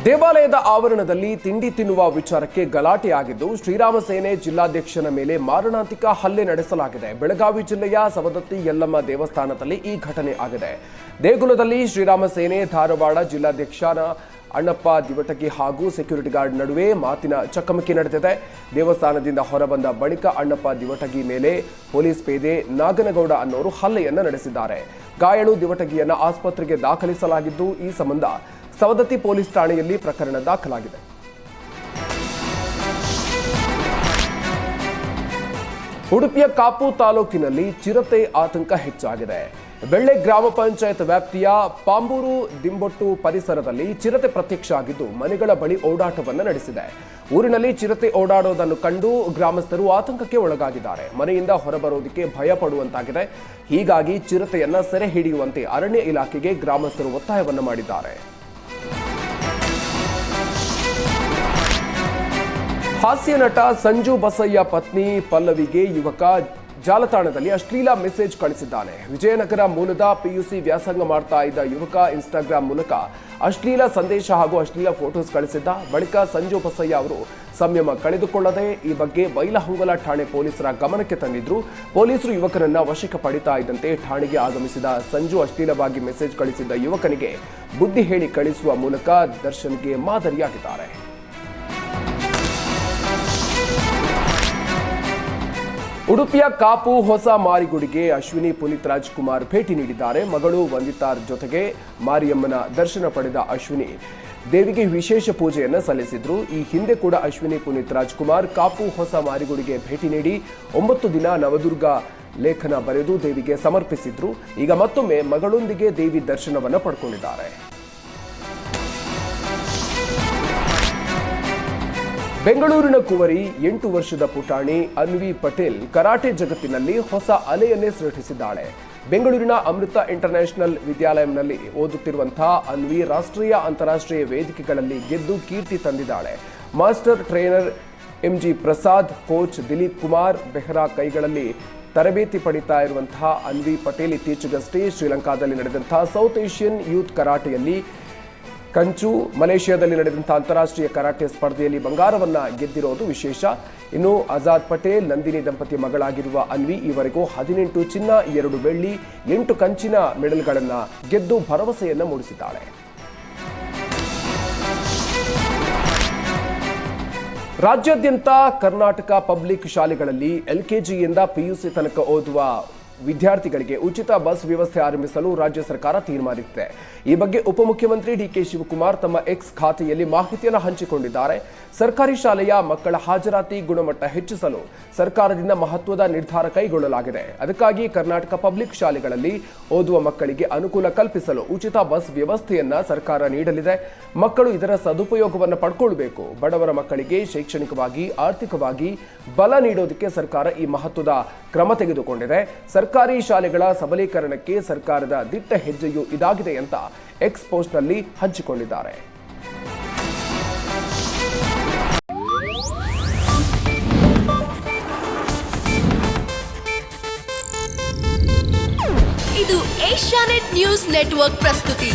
ದೇವಾಲಯದ ಆವರಣದಲ್ಲಿ ತಿಂಡಿ ತಿನ್ನುವ ವಿಚಾರಕ್ಕೆ ಗಲಾಟೆಯಾಗಿದ್ದು ಶ್ರೀರಾಮ ಸೇನೆ ಜಿಲ್ಲಾಧ್ಯಕ್ಷನ ಮೇಲೆ ಮಾರಣಾಂತಿಕ ಹಲ್ಲೆ ನಡೆಸಲಾಗಿದೆ. ಬೆಳಗಾವಿ ಜಿಲ್ಲೆಯ ಸವದತ್ತಿ ಯಲ್ಲಮ್ಮ ದೇವಸ್ಥಾನದಲ್ಲಿ ಈ ಘಟನೆ ಆಗಿದೆ. ದೇಗುಲದಲ್ಲಿ ಶ್ರೀರಾಮ ಸೇನೆ ಧಾರವಾಡ ಜಿಲ್ಲಾಧ್ಯಕ್ಷನ ಅಣ್ಣಪ್ಪ ದಿವಟಗಿ ಹಾಗೂ ಸೆಕ್ಯೂರಿಟಿ ಗಾರ್ಡ್ ನಡುವೆ ಮಾತಿನ ಚಕಮಕಿ ನಡೆದಿದೆ. ದೇವಸ್ಥಾನದಿಂದ ಹೊರಬಂದ ಬಳಿಕ ಅಣ್ಣಪ್ಪ ದಿವಟಗಿ ಮೇಲೆ ಪೊಲೀಸ್ ಪೇದೆ ನಾಗನಗೌಡ ಅನ್ನೋರು ಹಲ್ಲೆಯನ್ನ ನಡೆಸಿದ್ದಾರೆ. ಗಾಯಾಳು ದಿವಟಗಿಯನ್ನ ಆಸ್ಪತ್ರೆಗೆ ದಾಖಲಿಸಲಾಗಿದ್ದು, ಈ ಸಂಬಂಧ ಸವದತ್ತಿ ಪೊಲೀಸ್ ಠಾಣೆಯಲ್ಲಿ ಪ್ರಕರಣ ದಾಖಲಾಗಿದೆ. ಉಡುಪಿಯ ಕಾಪು ತಾಲೂಕಿನಲ್ಲಿ ಚಿರತೆ ಆತಂಕ ಹೆಚ್ಚಾಗಿದೆ. ಬೆಳ್ಳೆ ಗ್ರಾಮ ಪಂಚಾಯತ್ ವ್ಯಾಪ್ತಿಯ ಪಾಂಬೂರು ದಿಂಬೊಟ್ಟು ಪರಿಸರದಲ್ಲಿ ಚಿರತೆ ಪ್ರತ್ಯಕ್ಷ ಆಗಿದ್ದು ಮನೆಗಳ ಬಳಿ ಓಡಾಟವನ್ನು ನಡೆಸಿದೆ. ಊರಿನಲ್ಲಿ ಚಿರತೆ ಓಡಾಡೋದನ್ನು ಕಂಡು ಗ್ರಾಮಸ್ಥರು ಆತಂಕಕ್ಕೆ ಒಳಗಾಗಿದ್ದಾರೆ. ಮನೆಯಿಂದ ಹೊರಬರೋದಕ್ಕೆ ಭಯ ಪಡುವಂತಾಗಿದೆ. ಹೀಗಾಗಿ ಚಿರತೆಯನ್ನ ಸೆರೆ ಹಿಡಿಯುವಂತೆ ಅರಣ್ಯ ಇಲಾಖೆಗೆ ಗ್ರಾಮಸ್ಥರು ಒತ್ತಾಯವನ್ನು ಮಾಡಿದ್ದಾರೆ. ಹಾಸ್ಯ ನಟ ಸಂಜು ಬಸಯ್ಯ ಪತ್ನಿ ಪಲ್ಲವಿಗೆ ಯುವಕ ಜಾಲತಾಣದಲ್ಲಿ ಅಶ್ಲೀಲ ಮೆಸೇಜ್ ಕಳಿಸಿದ್ದಾನೆ. ವಿಜಯನಗರ ಮೂಲದ ಪಿಯುಸಿ ವ್ಯಾಸಂಗ ಮಾಡ್ತಾ ಇದ್ದ ಯುವಕ ಇನ್ಸ್ಟಾಗ್ರಾಂ ಮೂಲಕ ಅಶ್ಲೀಲ ಸಂದೇಶ ಹಾಗೂ ಅಶ್ಲೀಲ ಫೋಟೋಸ್ ಕಳಿಸಿದ್ದ. ಬಳಿಕ ಸಂಜು ಬಸಯ್ಯ ಅವರು ಸಂಯಮ ಕಳೆದುಕೊಳ್ಳದೆ ಈ ಬಗ್ಗೆ ಬೈಲಹೊಂಗಲ ಠಾಣೆ ಪೊಲೀಸರ ಗಮನಕ್ಕೆ ತಂದಿದ್ರು. ಪೊಲೀಸರು ಯುವಕನನ್ನ ವಶಕ್ಕೆ ಪಡಿತಾ ಇದ್ದಂತೆ ಠಾಣೆಗೆ ಆಗಮಿಸಿದ ಸಂಜು ಅಶ್ಲೀಲವಾಗಿ ಮೆಸೇಜ್ ಕಳಿಸಿದ್ದ ಯುವಕನಿಗೆ ಬುದ್ಧಿ ಹೇಳಿ ಕಳಿಸುವ ಮೂಲಕ ದರ್ಶನ್ಗೆ ಮಾದರಿಯಾಗಿದ್ದಾರೆ. ಉಡುಪಿಯ ಕಾಪು ಹೊಸ ಮಾರಿಗುಡಿಗೆ ಅಶ್ವಿನಿ ಪುನೀತ್ ರಾಜ್ಕುಮಾರ್ ಭೇಟಿ ನೀಡಿದ್ದಾರೆ. ಮಗಳು ವಂದಿತಾರ್ ಜೊತೆಗೆ ಮಾರಿಯಮ್ಮನ ದರ್ಶನ ಪಡೆದ ಅಶ್ವಿನಿ ದೇವಿಗೆ ವಿಶೇಷ ಪೂಜೆಯನ್ನು ಸಲ್ಲಿಸಿದ್ರು. ಈ ಹಿಂದೆ ಕೂಡ ಅಶ್ವಿನಿ ಪುನೀತ್ ರಾಜ್ಕುಮಾರ್ ಕಾಪು ಹೊಸ ಮಾರಿಗುಡಿಗೆ ಭೇಟಿ ನೀಡಿ 9 ದಿನ ನವದುರ್ಗ ಲೇಖನ ಬರೆದು ದೇವಿಗೆ ಸಮರ್ಪಿಸಿದ್ರು. ಈಗ ಮತ್ತೊಮ್ಮೆ ಮಗಳೊಂದಿಗೆ ದೇವಿ ದರ್ಶನವನ್ನು ಪಡ್ಕೊಂಡಿದ್ದಾರೆ. ಬೆಂಗಳೂರಿನ ಕುವರಿ 8 ವರ್ಷದ ಪುಟಾಣಿ ಅನ್ವಿ ಪಟೇಲ್ ಕರಾಟೆ ಜಗತ್ತಿನಲ್ಲಿ ಹೊಸ ಅಲೆಯನ್ನೇ ಸೃಷ್ಟಿಸಿದ್ದಾಳೆ. ಬೆಂಗಳೂರಿನ ಅಮೃತ ಇಂಟರ್ನ್ಯಾಷನಲ್ ವಿದ್ಯಾಲಯಂನಲ್ಲಿ ಓದುತ್ತಿರುವಂತಹ ಅನ್ವಿ ರಾಷ್ಟ್ರೀಯ ಅಂತಾರಾಷ್ಟ್ರೀಯ ವೇದಿಕೆಗಳಲ್ಲಿ ಗೆದ್ದು ಕೀರ್ತಿ ತಂದಿದ್ದಾಳೆ. Master trainer MG Prasad, coach Dilip Kumar Behra ಕೈಗಳಲ್ಲಿ ತರಬೇತಿ ಪಡಿತಾ ಇರುವಂತಹ ಅನ್ವಿ ಪಟೇಲ್ ಇತ್ತೀಚೆಗಷ್ಟೇ ಶ್ರೀಲಂಕಾದಲ್ಲಿ ನಡೆದಂತಹ ಸೌತ್ ಏಷ್ಯನ್ ಯೂತ್ ಕರಾಟೆಯಲ್ಲಿ ಕಂಚು, ಮಲೇಷಿಯಾದಲ್ಲಿ ನಡೆದಂತಹ ಅಂತಾರಾಷ್ಟ್ರೀಯ ಕರಾಟೆ ಸ್ಪರ್ಧೆಯಲ್ಲಿ ಬಂಗಾರವನ್ನ ಗೆದ್ದಿರೋದು ವಿಶೇಷ. ಇನ್ನು ಆಜಾದ್ ಪಟೇಲ್, ನಂದಿನಿ ದಂಪತಿ ಮಗಳಾಗಿರುವ ಅನ್ವಿ ಈವರೆಗೂ 18 ಚಿನ್ನ, 2 ಬೆಳ್ಳಿ, 8 ಕಂಚಿನ ಮೆಡಲ್ಗಳನ್ನ ಗೆದ್ದು ಭರವಸೆಯನ್ನ ಮೂಡಿಸಿದ್ದಾಳೆ. ರಾಜ್ಯಾದ್ಯಂತ ಕರ್ನಾಟಕ ಪಬ್ಲಿಕ್ ಶಾಲೆಗಳಲ್ಲಿ ಎಲ್ಕೆಜಿಯಿಂದ ಪಿಯುಸಿ ತನಕ ಓದುವ ವಿದ್ಯಾರ್ಥಿಗಳಿಗೆ ಉಚಿತ ಬಸ್ ವ್ಯವಸ್ಥೆ ಆರಂಭಿಸಲು ರಾಜ್ಯ ಸರ್ಕಾರ ತೀರ್ಮಾನಿಸಿದೆ. ಈ ಬಗ್ಗೆ ಉಪಮುಖ್ಯಮಂತ್ರಿ ಡಿಕೆ ಶಿವಕುಮಾರ್ ತಮ್ಮ ಎಕ್ಸ್ ಖಾತೆಯಲ್ಲಿ ಮಾಹಿತಿಯನ್ನು ಹಂಚಿಕೊಂಡಿದ್ದಾರೆ. ಸರ್ಕಾರಿ ಶಾಲೆಯ ಮಕ್ಕಳ ಹಾಜರಾತಿ ಗುಣಮಟ್ಟ ಹೆಚ್ಚಿಸಲು ಸರ್ಕಾರದಿಂದ ಮಹತ್ವದ ನಿರ್ಧಾರ ಕೈಗೊಳ್ಳಲಾಗಿದೆ. ಅದಕ್ಕಾಗಿ ಕರ್ನಾಟಕ ಪಬ್ಲಿಕ್ ಶಾಲೆಗಳಲ್ಲಿ ಓದುವ ಮಕ್ಕಳಿಗೆ ಅನುಕೂಲ ಕಲ್ಪಿಸಲು ಉಚಿತ ಬಸ್ ವ್ಯವಸ್ಥೆಯನ್ನ ಸರ್ಕಾರ ನೀಡಲಿದೆ. ಮಕ್ಕಳು ಇದರ ಸದುಪಯೋಗವನ್ನು ಪಡ್ಕೊಳ್ಬೇಕು. ಬಡವರ ಮಕ್ಕಳಿಗೆ ಶೈಕ್ಷಣಿಕವಾಗಿ, ಆರ್ಥಿಕವಾಗಿ ಬಲ ನೀಡೋದಕ್ಕೆ ಸರ್ಕಾರ ಈ ಮಹತ್ವದ ಕ್ರಮ ತೆಗೆದುಕೊಂಡಿದೆ. ಸರ್ಕಾರಿ ಶಾಲೆಗಳ ಸಬಲೀಕರಣಕ್ಕೆ ಸರ್ಕಾರದ ದಿಟ್ಟ ಹೆಜ್ಜೆಯೂ ಇದಾಗಿದೆ ಅಂತ ಎಕ್ಸ್ ಪೋಸ್ಟ್ನಲ್ಲಿ ಹಂಚಿಕೊಂಡಿದ್ದಾರೆ. ಇದು ಏಷ್ಯಾನೆಟ್ ನ್ಯೂಸ್ ನೆಟ್ವರ್ಕ್ ಪ್ರಸ್ತುತಿ.